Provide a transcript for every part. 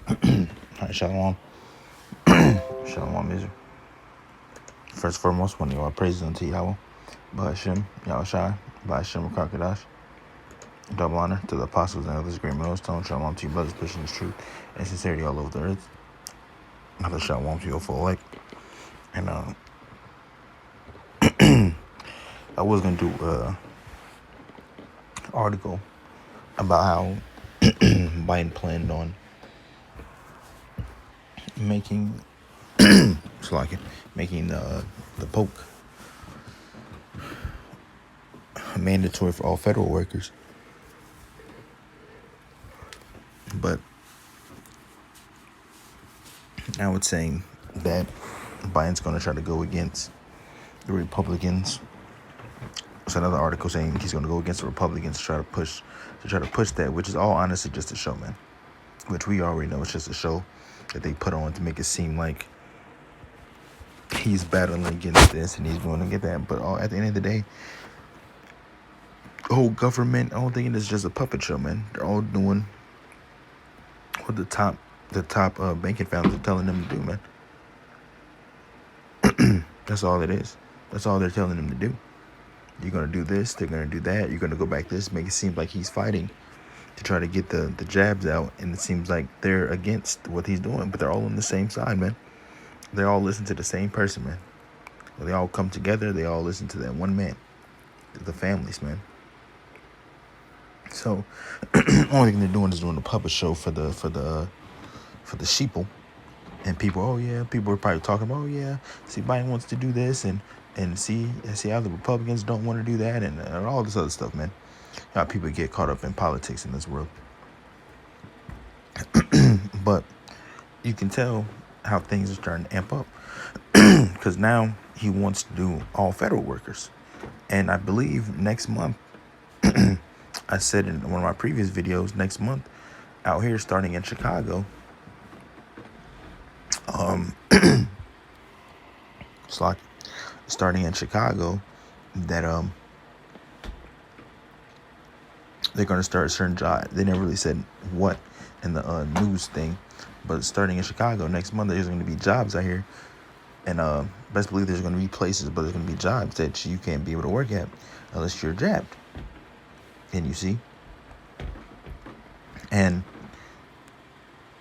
Alright, Shalom. Shalom, Israel. First and foremost, one of y'all praises unto Yahweh. Bahashem, Yahushai, Bahashem, Rakakadash. Double honor to the apostles and others, great millstone. Shalom to you, brothers, pushing this truth and sincerity all over the earth. Another shalom to your full elect. And I was going to do an article about how Biden planned on making making the poke mandatory for all federal workers. But now it's saying that Biden's going to try to go against the Republicans. It's another article saying he's going to go against the Republicans to try to push that, which is all honestly just a show, man. Which we already know it's just a show that they put on to make it seem like he's battling against this and he's going to get that. But at the end of the day, the whole government, the whole thing is just a puppet show, man. They're all doing what the top banking families are telling them to do, man. That's all it is. That's all they're telling them to do. You're going to do this, they're going to do that, you're going to go back this, make it seem like he's fighting to try to get the jabs out, and it seems like they're against what he's doing, but they're all on the same side, man. They all listen to the same person, man. They all come together, they all listen to that one man, the families, man. So, only thing they're doing is doing a puppet show for the sheeple. And people are probably talking about, see, Biden wants to do this, and see how the Republicans don't want to do that, and all this other stuff, man. How people get caught up in politics in this world. But you can tell how things are starting to amp up. Because now he wants to do all federal workers. And I believe next month, I said in one of my previous videos, next month, out here starting in Chicago, starting in Chicago, that they're going to start a certain job. They never really said what in the news thing, but starting in Chicago next month, there's going to be jobs out here, and best believe there's going to be places, but there's going to be jobs that you can't be able to work at unless you're jabbed. And you see, and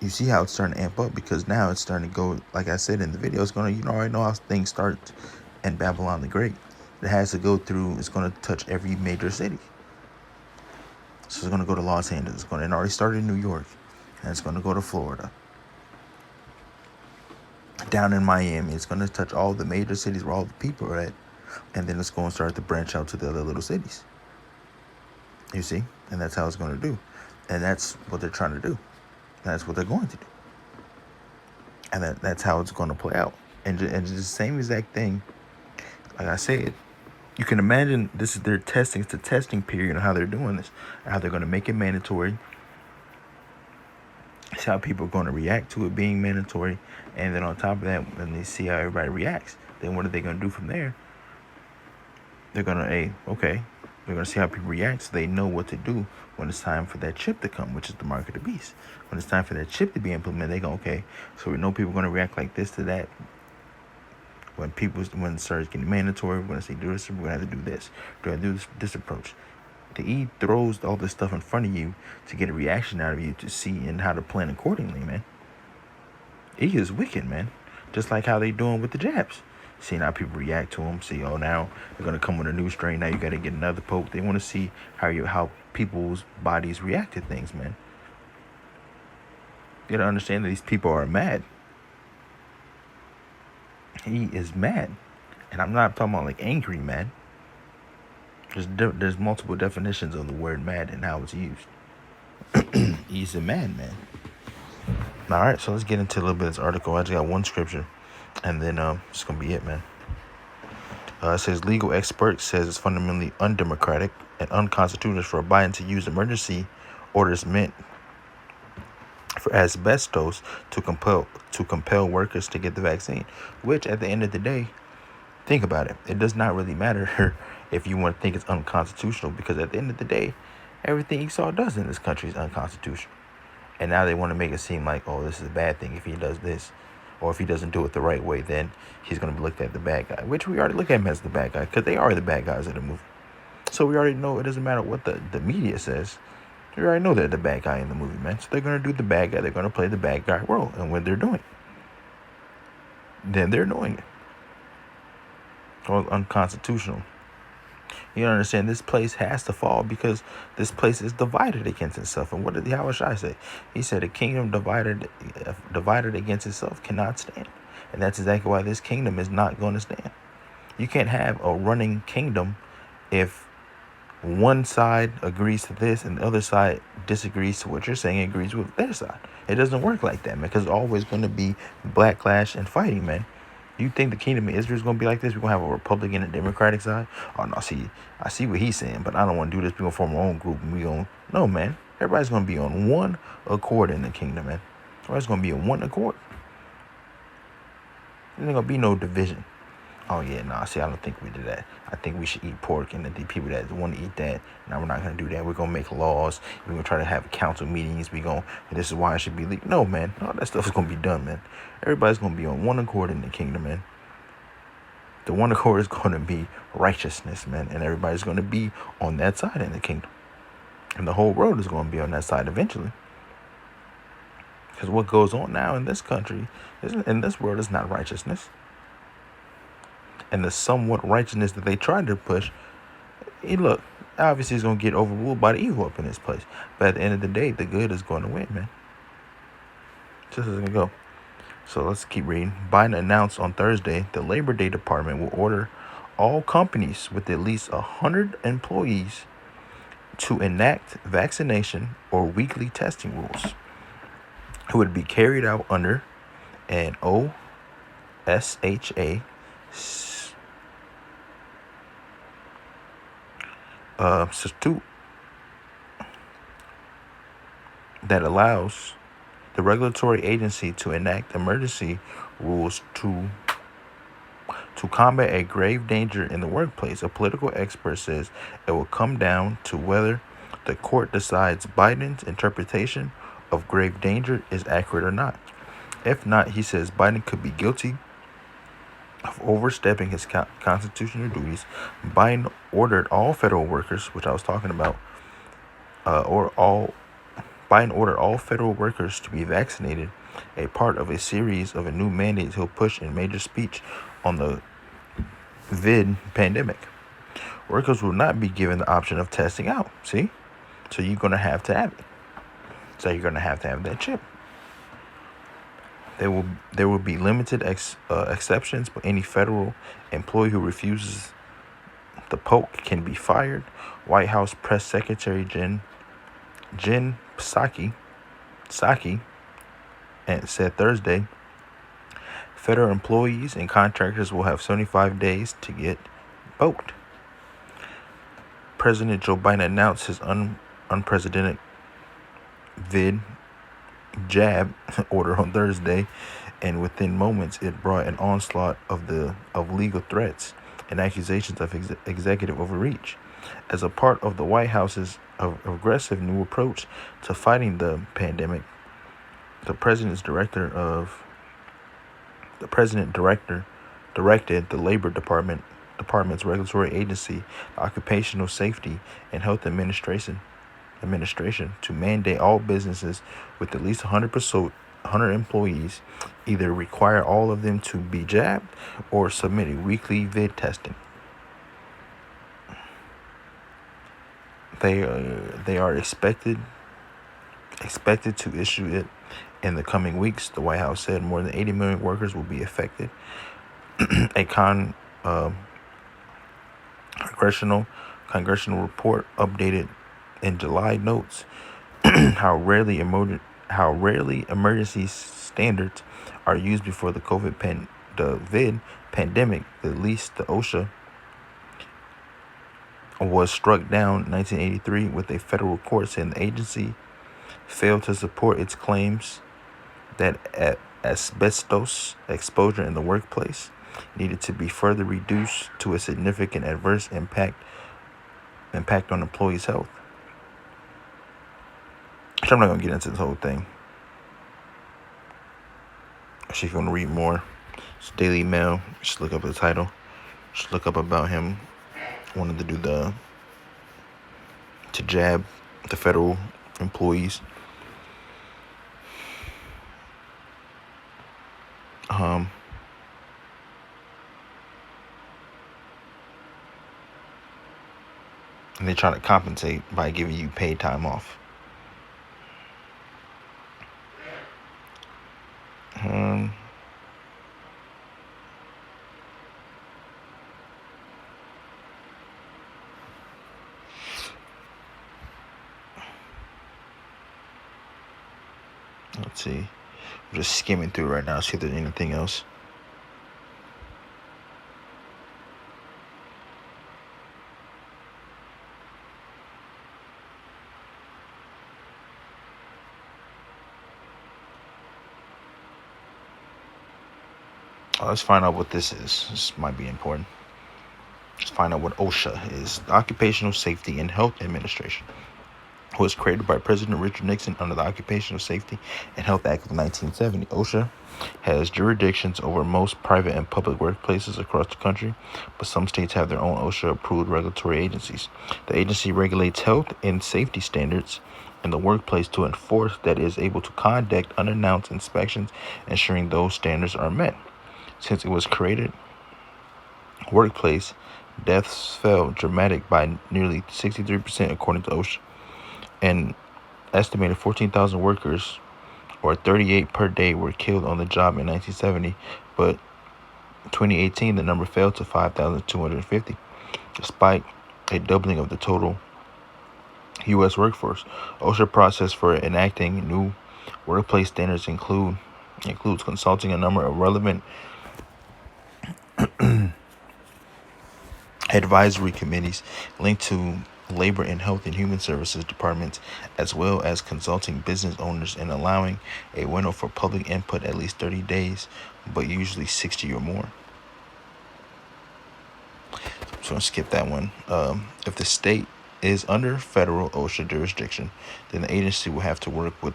you see how it's starting to amp up, because now it's starting to go, like I said in the video, it's going to, already know how things start in Babylon the Great. It has to go through, it's going to touch every major city. So it's going to go to Los Angeles. It already started in New York. And it's going to go to Florida. Down in Miami. It's going to touch all the major cities where all the people are at. And then it's going to start to branch out to the other little cities. You see? And that's how it's going to do. And that's what they're trying to do. That's what they're going to do. And that's how it's going to play out. And it's the same exact thing. Like I said, you can imagine this is their testing. It's the testing period of how they're doing this. How they're going to make it mandatory. See how people are going to react to it being mandatory. And then on top of that, when they see how everybody reacts, then what are they going to do from there? They're going to, they're going to see how people react, so they know what to do when it's time for that chip to come, which is the mark of the beast. When it's time for that chip to be implemented, they go, so we know people are going to react like this to that. When it starts getting mandatory, we're going to say, do this, we're going to have to do this. We're going to do this approach. He throws all this stuff in front of you to get a reaction out of you to see and how to plan accordingly, man. He is wicked, man. Just like how they doing with the jabs. Seeing how people react to them. See, now they're going to come with a new strain. Now you got to get another poke. They want to see how people's bodies react to things, man. You got to understand that these people are mad. He is mad. And I'm not talking about like angry mad. There's multiple definitions of the word mad and how it's used. He's a madman. All right, so let's get into a little bit of this article. I just got one scripture, and then it's going to be it, man. It says, legal expert says it's fundamentally undemocratic and unconstitutional for Biden to use emergency orders meant for asbestos to compel workers to get the vaccine. Which, at the end of the day, think about it. It does not really matter if you want to think it's unconstitutional, because at the end of the day, everything Esau does in this country is unconstitutional. And now they want to make it seem like, oh, this is a bad thing if he does this. Or if he doesn't do it the right way, then he's going to be looked at the bad guy. Which we already look at him as the bad guy, because they are the bad guys of the movie. So we already know it doesn't matter what the media says. We already know they're the bad guy in the movie, man. So they're going to do the bad guy. They're going to play the bad guy role. And when they're doing it, then they're doing it. Or unconstitutional. You understand, this place has to fall because this place is divided against itself. And what did Yahushua say? He said a kingdom divided against itself cannot stand. And that's exactly why this kingdom is not going to stand. You can't have a running kingdom if one side agrees to this and the other side disagrees to what you're saying, agrees with their side. It doesn't work like that, man, because it's always going to be backlash and fighting, man. You think the kingdom of Israel is going to be like this? We're going to have a Republican and Democratic side? Oh, no, I see what he's saying, but I don't want to do this. We're going to form our own group, and we're going to... No, man. Everybody's going to be on one accord in the kingdom, man. Everybody's going to be on one accord. There's not going to be no division. Oh, yeah, I don't think we do that. I think we should eat pork, and the people that want to eat that, no, we're not going to do that. We're going to make laws. We're going to try to have council meetings. This is why it should be legal. No, man. All that stuff is going to be done, man. Everybody's going to be on one accord in the kingdom, man. The one accord is going to be righteousness, man. And everybody's going to be on that side in the kingdom. And the whole world is going to be on that side eventually. Because what goes on now in this country, in this world, is not righteousness. And the somewhat righteousness that they tried to push, look, obviously it's going to get overruled by the evil up in this place. But at the end of the day, the good is going to win, man. Just as it go. So let's keep reading. Biden announced on Thursday the Labor Day Department will order all companies with at least 100 employees to enact vaccination or weekly testing rules. It would be carried out under an OSHA statute that allows the regulatory agency to enact emergency rules to combat a grave danger in the workplace. A political expert says it will come down to whether the court decides Biden's interpretation of grave danger is accurate or not. If not, he says Biden could be guilty of overstepping his constitutional duties. Biden ordered all federal workers, which I was talking about, Biden ordered all federal workers to be vaccinated, a part of a series of a new mandates he'll push in major speech on the vid pandemic. Workers will not be given the option of testing out. See? So you're going to have it. So you're going to have that chip. There will be limited exceptions, but any federal employee who refuses the poke can be fired. White House Press Secretary Jen Psaki and said Thursday, federal employees and contractors will have 75 days to get poked. President Joe Biden announced his unprecedented jab order on Thursday, and within moments it brought an onslaught of legal threats and accusations of executive overreach. As a part of the White House's aggressive new approach to fighting the pandemic, the president directed the Labor Department's regulatory agency, the Occupational Safety and Health Administration to mandate all businesses with at least 100 employees either require all of them to be jabbed or submit a weekly vid testing. They are expected to issue it in the coming weeks. The White House said more than 80 million workers will be affected. A congressional report updated in July notes how rarely emergency standards are used before the vid pandemic. At least the OSHA was struck down in 1983 with a federal court saying the agency failed to support its claims that asbestos exposure in the workplace needed to be further reduced to a significant adverse impact on employees' health. I'm not going to get into this whole thing. Actually, if you want to read more, it's Daily Mail. Just look up the title. Just look up about him wanted to do to jab the federal employees. And they're trying to compensate by giving you paid time off. Let's see. I'm just skimming through right now, see if there's anything else. Let's find out what this is. This might be important. Let's find out what OSHA is. The Occupational Safety and Health Administration was created by President Richard Nixon under the Occupational Safety and Health Act of 1970. OSHA has jurisdictions over most private and public workplaces across the country, but some states have their own OSHA-approved regulatory agencies. The agency regulates health and safety standards in the workplace to enforce that it is able to conduct unannounced inspections, ensuring those standards are met. Since it was created, workplace deaths fell dramatic by nearly 63% according to OSHA. An estimated 14,000 workers, or 38 per day, were killed on the job in 1970, but 2018 the number fell to 5,250, despite a doubling of the total U.S. workforce. OSHA process for enacting new workplace standards includes consulting a number of relevant advisory committees linked to Labor and Health and Human Services departments, as well as consulting business owners and allowing a window for public input at least 30 days, but usually 60 or more. So I'll skip that one. If the state is under federal OSHA jurisdiction, then the agency will have to work with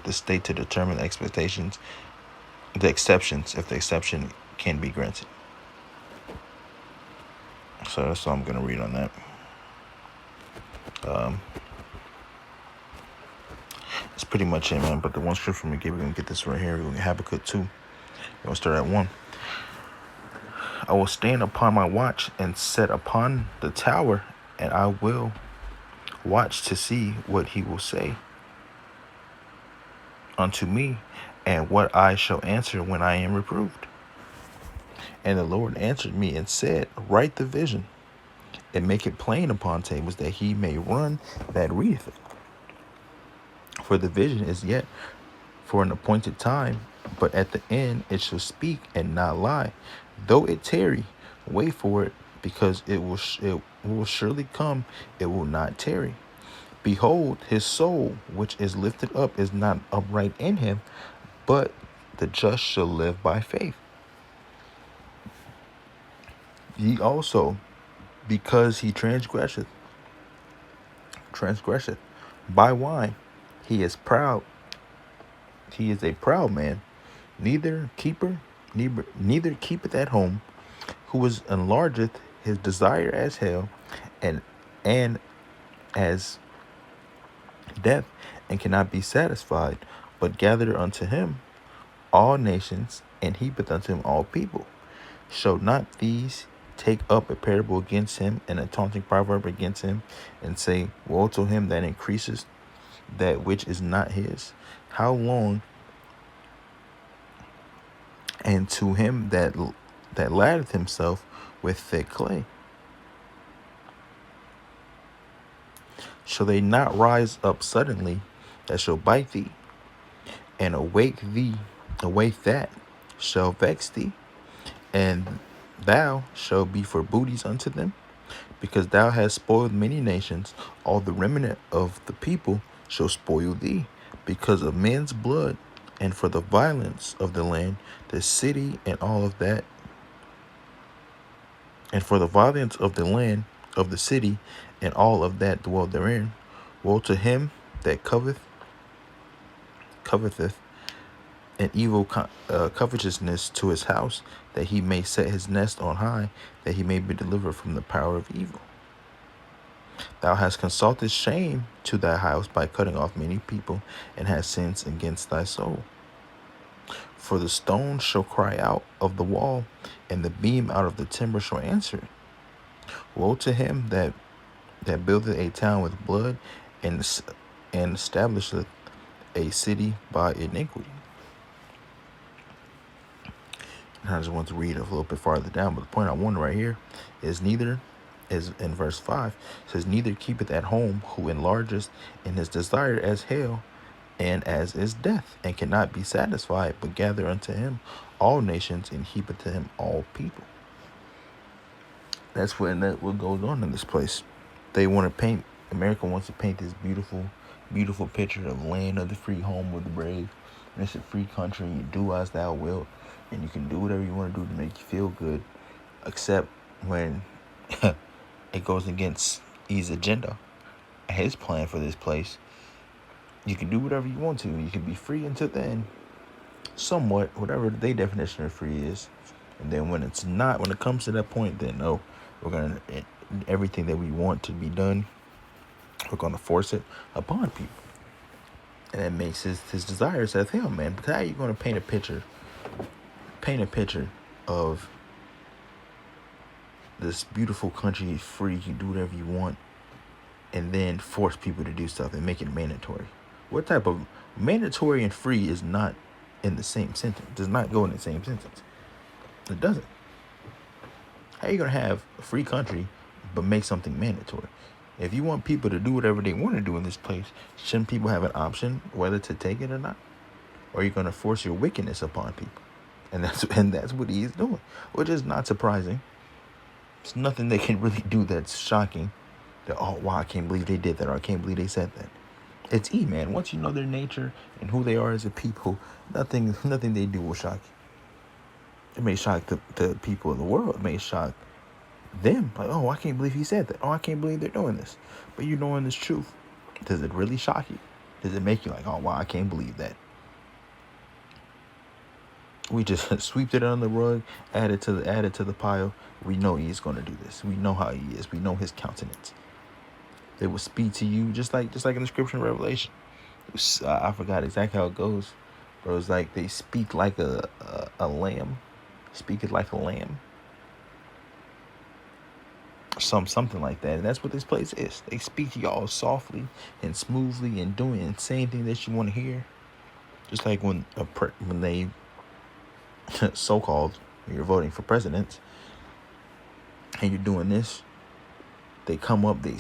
the state to determine the exceptions, if the exception can be granted. So that's all I'm going to read on that. That's pretty much it, man. But the one scripture we're going to get this right here. We're going to Habakkuk 2. We're going to start at 1. I will stand upon my watch and set upon the tower, and I will watch to see what he will say unto me, and what I shall answer when I am reproved. And the Lord answered me and said, write the vision, and make it plain upon tables, that he may run that readeth it. For the vision is yet for an appointed time, but at the end it shall speak and not lie. Though it tarry, wait for it, because it will surely come, it will not tarry. Behold, his soul which is lifted up is not upright in him, but the just shall live by faith. Ye also, because he transgresseth by wine, he is proud. He is a proud man, neither keepeth at home, who is enlargeth his desire as hell, and as death, and cannot be satisfied, but gather unto him all nations, and heapeth unto him all people. Shall not these take up a parable against him, and a taunting proverb against him, and say, woe to him that increases that which is not his? How long? And to him that laddeth himself with thick clay. Shall they not rise up suddenly that shall bite thee, and awake that shall vex thee, and thou shalt be for booties unto them? Because thou hast spoiled many nations, all the remnant of the people shall spoil thee, because of men's blood, and for the violence of the land, the city, and all of that, and for the violence of the land, of the city, and all of that dwell therein. Woe to him that coveteth, and evil covetousness to his house, that he may set his nest on high, that he may be delivered from the power of evil. Thou hast consulted shame to thy house by cutting off many people, and hast sinned against thy soul. For the stone shall cry out of the wall, and the beam out of the timber shall answer. Woe to him that buildeth a town with blood, and establisheth a city by iniquity. And I just want to read a little bit farther down, but the point I want right here is in verse 5, says, neither keepeth at home who enlargeth in his desire as hell, and as is death, and cannot be satisfied, but gather unto him all nations, and heapeth to him all people. That's what goes on in this place. America wants to paint this beautiful, beautiful picture of land of the free, home of the brave. And it's a free country, and you do as thou wilt, and you can do whatever you want to do to make you feel good, except when it goes against his agenda, his plan for this place. You can do whatever you want to. You can be free until then, somewhat, whatever their definition of free is. And then when it comes to that point, then no, everything that we want to be done, we're gonna force it upon people. And that makes his desires as hell, man. Because how are you gonna paint a picture of this beautiful country, free, you can do whatever you want, and then force people to do stuff and make it mandatory? What type of mandatory and free is not in the same sentence? Does not go in the same sentence. It doesn't. How are you gonna have a free country but make something mandatory? If you want people to do whatever they want to do in this place, shouldn't people have an option whether to take it or not? Or are you gonna force your wickedness upon people? And that's what he is doing, which is not surprising. There's nothing they can really do that's shocking. That, oh wow, I can't believe they did that, or I can't believe they said that. It's man. Once you know their nature and who they are as a people, nothing they do will shock you. It may shock the people in the world. It may shock them. Like, oh, I can't believe he said that. Oh, I can't believe they're doing this. But you knowing this truth, does it really shock you? Does it make you like, oh wow, I can't believe that? We just sweep it under the rug, add it to the pile. We know he's going to do this. We know how he is. We know his countenance. They will speak to you just like in the scripture in Revelation. I forgot exactly how it goes, but it was like they speak like a lamb, speak it like a lamb, something like that. And that's what this place is. They speak to y'all softly and smoothly and doing and saying things that you want to hear. Just like when they so-called, when you're voting for presidents and you're doing this, they come up, they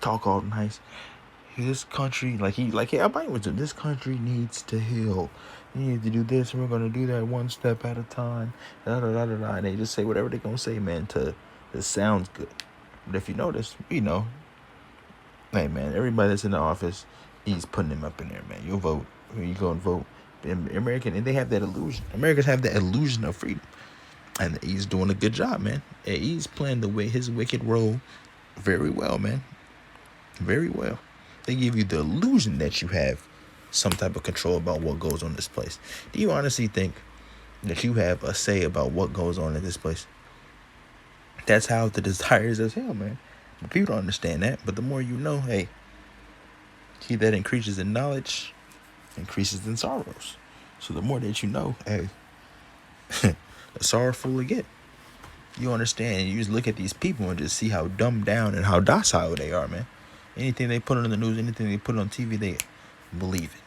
talk all nice. This country, everybody was doing, this country needs to heal. You need to do this, and we're gonna do that one step at a time. Da da da da da. And they just say whatever they're gonna say, man. It sounds good. But if you notice, hey man, everybody that's in the office, he's putting them up in there, man. You'll vote. You go and vote. Americans have that illusion. Americans have that illusion of freedom, and he's doing a good job, man. And he's playing his wicked role very well, man. Very well. They give you the illusion that you have some type of control about what goes on in this place. Do you honestly think that you have a say about what goes on in this place? That's how the desire is as hell, man. But people don't understand that. But the more you know, hey, he that increases in knowledge increases in sorrows. So the more that you know, hey, the sorrowful will get. You understand. You just look at these people and just see how dumbed down and how docile they are, man. Anything they put on the news, anything they put on TV, they believe it.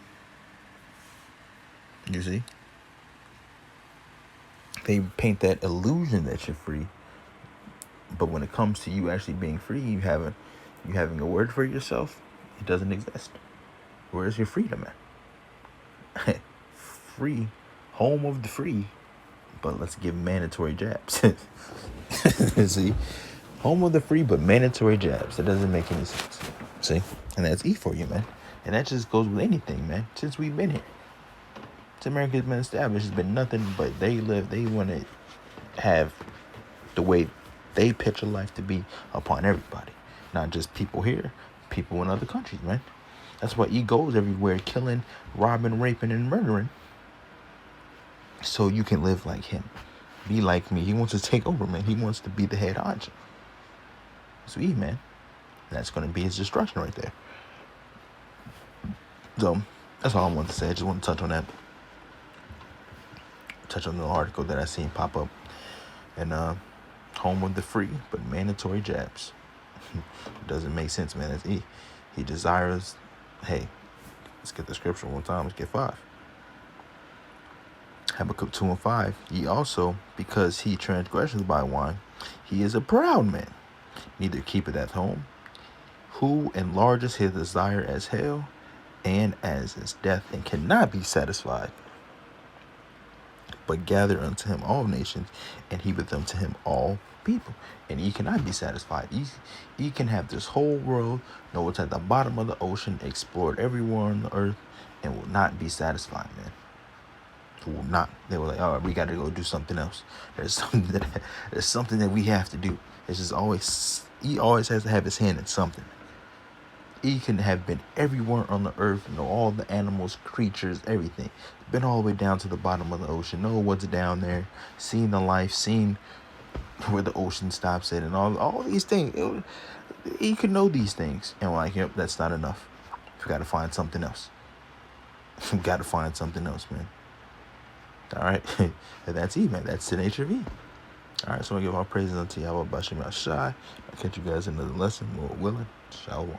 You see? They paint that illusion that you're free. But when it comes to you actually being free, you having a word for yourself, it doesn't exist. Where's your freedom at? Free, home of the free, but let's give mandatory jabs. See? Home of the free, but mandatory jabs. That doesn't make any sense. See? And that's E for you, man. And that just goes with anything, man. Since we've been here. Since America's been established, it's been nothing but they want to have the way they picture life to be upon everybody. Not just people here, people in other countries, man. That's why E goes everywhere, killing, robbing, raping, and murdering. so you can live like him. Be like me. He wants to take over, man. He wants to be the head honcho. So Eve, man. That's going to be his destruction right there. So that's all I wanted to say. I just want to touch on that. Touch on the article that I seen pop up. And home of the free, but mandatory jabs. Doesn't make sense, man. He desires, hey, let's get the scripture one time. Let's get 5. Habakkuk 2:5. Ye also, because he transgresses by wine, he is a proud man, neither keepeth at home, who enlarges his desire as hell, and as his death, and cannot be satisfied, but gather unto him all nations, and heapeth unto him all people. And he cannot be satisfied. He can have this whole world, know what's at the bottom of the ocean, explored everywhere on the earth, and will not be satisfied, man. Will not. They were like, all right, we got to go do something else. There's something that we have to do. It's just always, he always has to have his hand in something. He can have been everywhere on the earth, know all the animals, creatures, everything. Been all the way down to the bottom of the ocean, know what's down there, seen the life, seen where the ocean stops at, and all these things. He could know these things, and we're like, yep, that's not enough. We got to find something else. We got to find something else, man. All right, that's E, man. That's the nature of E. All right, so I give all praises unto Yahweh Bashim Shai. I'll catch you guys in another lesson. Lord willing, Shalom.